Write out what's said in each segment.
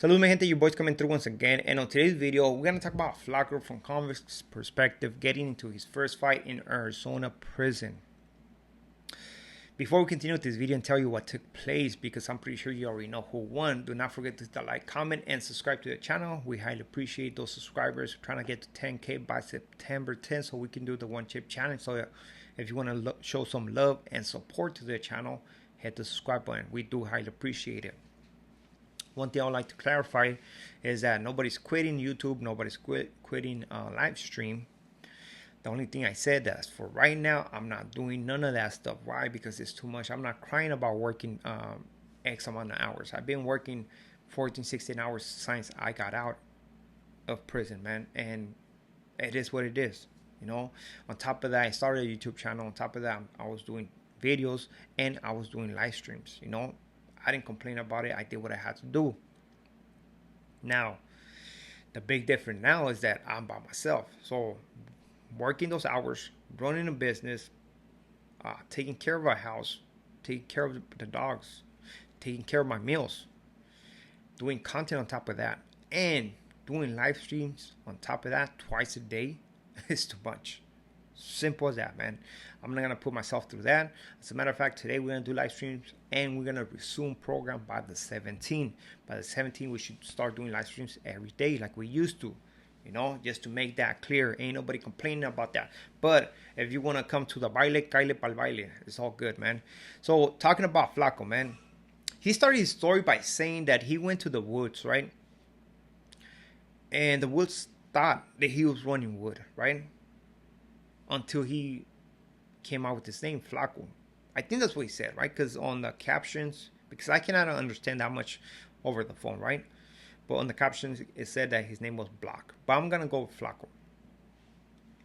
Salud, my gente, your boys coming through once again. And on today's video, we're going to talk about FLACO from convict's perspective, getting into his first fight in Arizona prison. Before we continue with this video and tell you what took place, because I'm pretty sure you already know who won, do not forget to hit the like, comment, and subscribe to the channel. We highly appreciate those subscribers. We're trying to get to 10K by September 10th so we can do the one chip challenge. So if you want to show some love and support to the channel, hit the subscribe button. We do highly appreciate it. One thing I would like to clarify is that nobody's quitting YouTube, nobody's quitting live stream. The only thing I said that for right now, I'm not doing none of that stuff. Why? Because it's too much. I'm not crying about working X amount of hours. I've been working 14, 16 hours since I got out of prison, man. And it is what it is, you know. On top of that, I started a YouTube channel. On top of that, I was doing videos and I was doing live streams, you know. I didn't complain about it. I did what I had to do. Now, the big difference now is that I'm by myself. So, working those hours, running a business, taking care of our house, taking care of the dogs, taking care of my meals, doing content on top of that, and doing live streams on top of that twice a day is too much. Simple as that, man. I'm not gonna put myself through that. As a matter of fact, today we're gonna do live streams and we're gonna resume program by the 17th. By the 17th, we should start doing live streams every day like we used to. You know, just to make that clear. Ain't nobody complaining about that. But if you wanna come to the baile, caile pa'l baile. It's all good, man. So talking about FLACO, man. He started his story by saying that he went to the woods, right? And the woods thought that he was running wood, right? Until he came out with his name, FLACO. I think that's what he said, right? Because on the captions, because I cannot understand that much over the phone, right? But on the captions, it said that his name was Block. But I'm going to go with FLACO.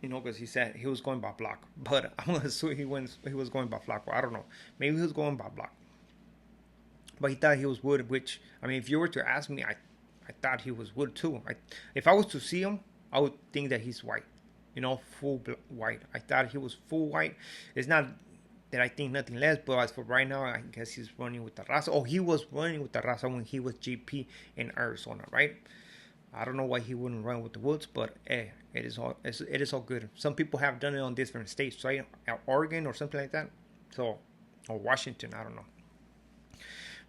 You know, because he said he was going by Block. But I'm going to assume he was going by FLACO. I don't know. Maybe he was going by Block. But he thought he was wood, which, I mean, if you were to ask me, I thought he was wood too. If I was to see him, I would think that he's white. You know, full white. I thought he was full white. It's not that I think nothing less, but as for right now, I guess he's running with the Raza. Oh, he was running with the Raza when he was GP in Arizona, right? I don't know why he wouldn't run with the Woods, but it is all good. Some people have done it on different states, right? Oregon or something like that. So, or Washington, I don't know.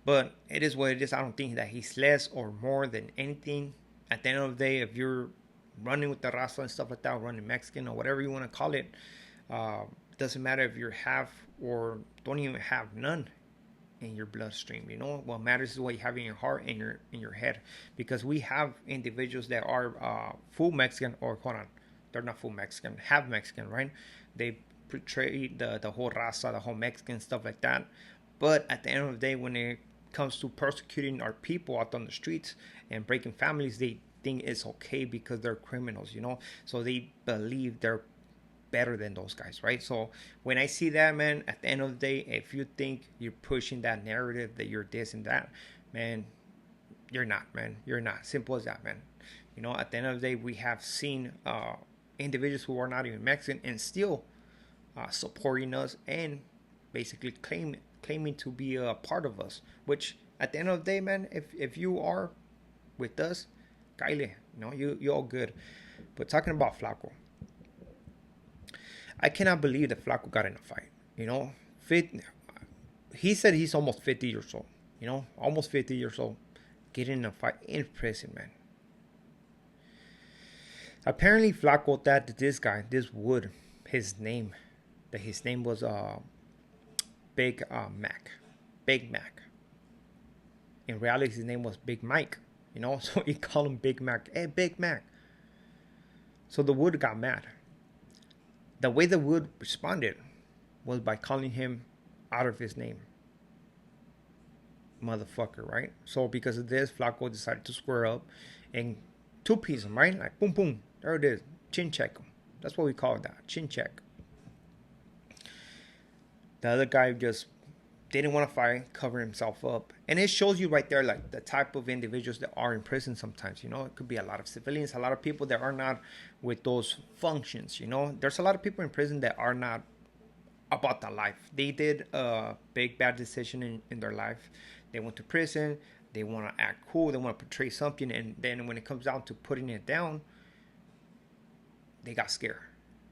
But it is what it is. I don't think that he's less or more than anything. At the end of the day, if you're running with the raza and stuff like that, running Mexican or whatever you want to call it, doesn't matter if you're half or don't even have none in your bloodstream. You know what matters is what you have in your heart and in your head, because we have individuals that are full Mexican, or hold on, they're not full Mexican, half Mexican, right? They portray the whole raza, the whole Mexican stuff like that, but at the end of the day, when it comes to persecuting our people out on the streets and breaking families, they think it's okay because they're criminals, you know. So they believe they're better than those guys, right? So when I see that, man, at the end of the day, if you think you're pushing that narrative that you're this and that, man, you're not, man. You're not. Simple as that, man. You know, at the end of the day, we have seen individuals who are not even Mexican and still supporting us and basically claiming to be a part of us, which at the end of the day, man, if you are with us, Kyle, you know, you're all good. But talking about FLACO, I cannot believe that FLACO got in a fight. You know, he said he's almost 50 years old. You know, almost 50 years old, getting in a fight in prison, man. Apparently, FLACO thought that this guy, this Wood, his name was Big Mac. In reality, his name was Big Mike. You know, so he called him Big Mac. Hey, Big Mac. So the Wood got mad. The way the Wood responded was by calling him out of his name. Motherfucker, right? So because of this, FLACO decided to square up and two-piece him, right? Like, boom, boom. There it is. Chin check him. That's what we call that. Chin check. The other guy just didn't want to fight, cover himself up. And it shows you right there, like, the type of individuals that are in prison sometimes. You know, it could be a lot of civilians, a lot of people that are not with those functions. You know, there's a lot of people in prison that are not about the life. They did a big bad decision in their life. They went to prison. They want to act cool. They want to portray something, and then when it comes down to putting it down, they got scared,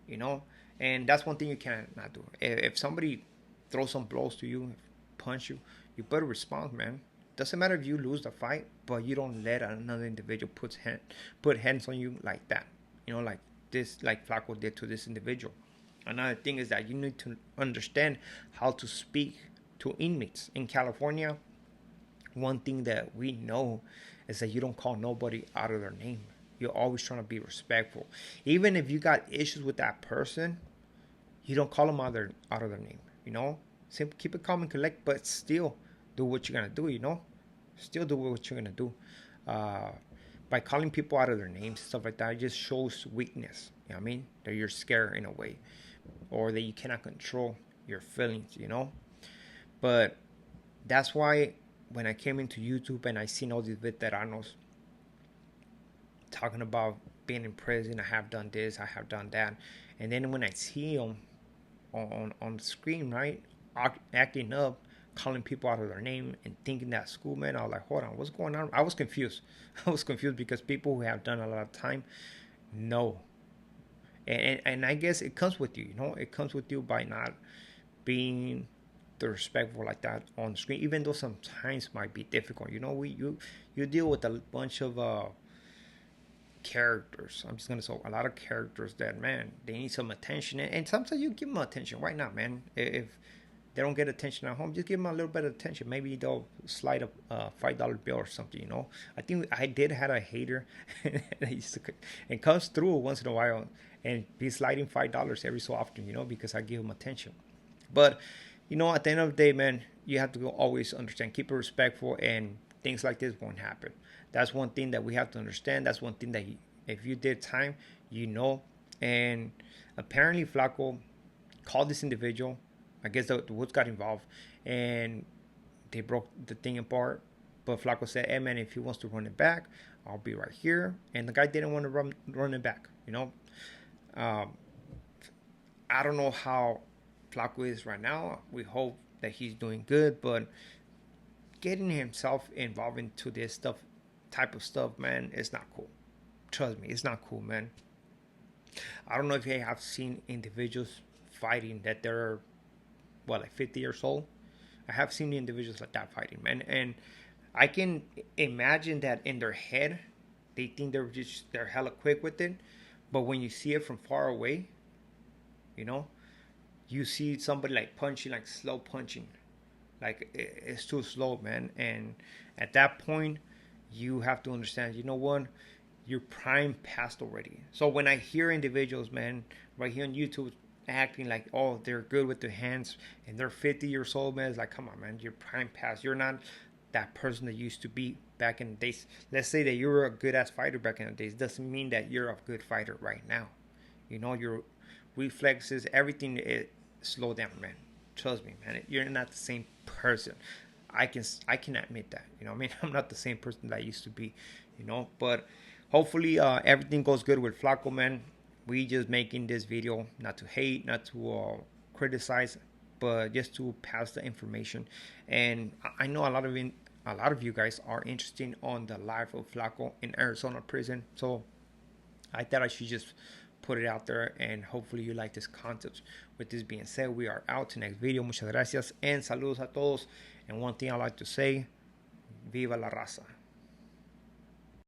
you know. And that's one thing you cannot do. If somebody throws some blows to you, punch you, you better respond, man. Doesn't matter if you lose the fight, but you don't let another individual put hands on you like that. You know, like this, like FLACO did to this individual. Another thing is that you need to understand how to speak to inmates in California. One thing that we know is that you don't call nobody out of their name. You're always trying to be respectful. Even if you got issues with that person, you don't call them out of their name. You know, simply keep it calm and collect, but still do what you're gonna do. You know, still do what you're gonna do. By calling people out of their names, stuff like that, it just shows weakness. You know what I mean? That you're scared in a way, or that you cannot control your feelings. You know, but that's why when I came into YouTube and I seen all these veteranos talking about being in prison, I have done this, I have done that, and then when I see them on the screen, right, acting up, calling people out of their name and thinking that school, man, I was like, hold on, what's going on? I was confused. I was confused because people who have done a lot of time know, and I guess it comes with you, you know, it comes with you by not being the respectful like that on the screen, even though sometimes might be difficult. You know, you deal with a bunch of characters. I'm just gonna say a lot of characters that, man, they need some attention, and sometimes you give them attention. Why not, man? If they don't get attention at home, just give them a little bit of attention. Maybe they'll slide a $5 bill or something. You know, I think I did had a hater, and comes through once in a while, and he's sliding $5 every so often. You know, because I give him attention. But you know, at the end of the day, man, you have to always understand, keep it respectful, and things like this won't happen. That's one thing that we have to understand. That's one thing that if you did time, you know. And apparently FLACO called this individual. I guess the Woods got involved, and they broke the thing apart. But FLACO said, hey, man, if he wants to run it back, I'll be right here. And the guy didn't want to run it back, you know. I don't know how FLACO is right now. We hope that he's doing good, but getting himself involved into this type of stuff, man, it's not cool. Trust me, it's not cool, man. I don't know if you have seen individuals fighting that they're like 50 years old. I have seen individuals like that fighting, man, and I can imagine that in their head they think they're hella quick with it, but when you see it from far away, you know, you see somebody like punching, like slow punching, like it's too slow, man. And at that point, you have to understand, you know what, your prime passed already. So when I hear individuals, man, right here on YouTube acting like, oh, they're good with their hands and they're 50 years old, man, it's like, come on, man, your prime passed. You're not that person that used to be back in the days. Let's say that you were a good ass fighter back in the days, doesn't mean that you're a good fighter right now. You know, your reflexes, everything, it slow down, man. Trust me, man, you're not the same person. I can admit that, you know what I mean. I'm not the same person that I used to be, you know. But hopefully everything goes good with FLACO, man. We just making this video not to hate, not to criticize, but just to pass the information. And I know a lot of you guys are interested on the life of FLACO in Arizona prison, so I thought I should just put it out there, and hopefully you like this concept. With this being said, we are out to next video. Muchas gracias and saludos a todos. And one thing I like to say, viva la raza.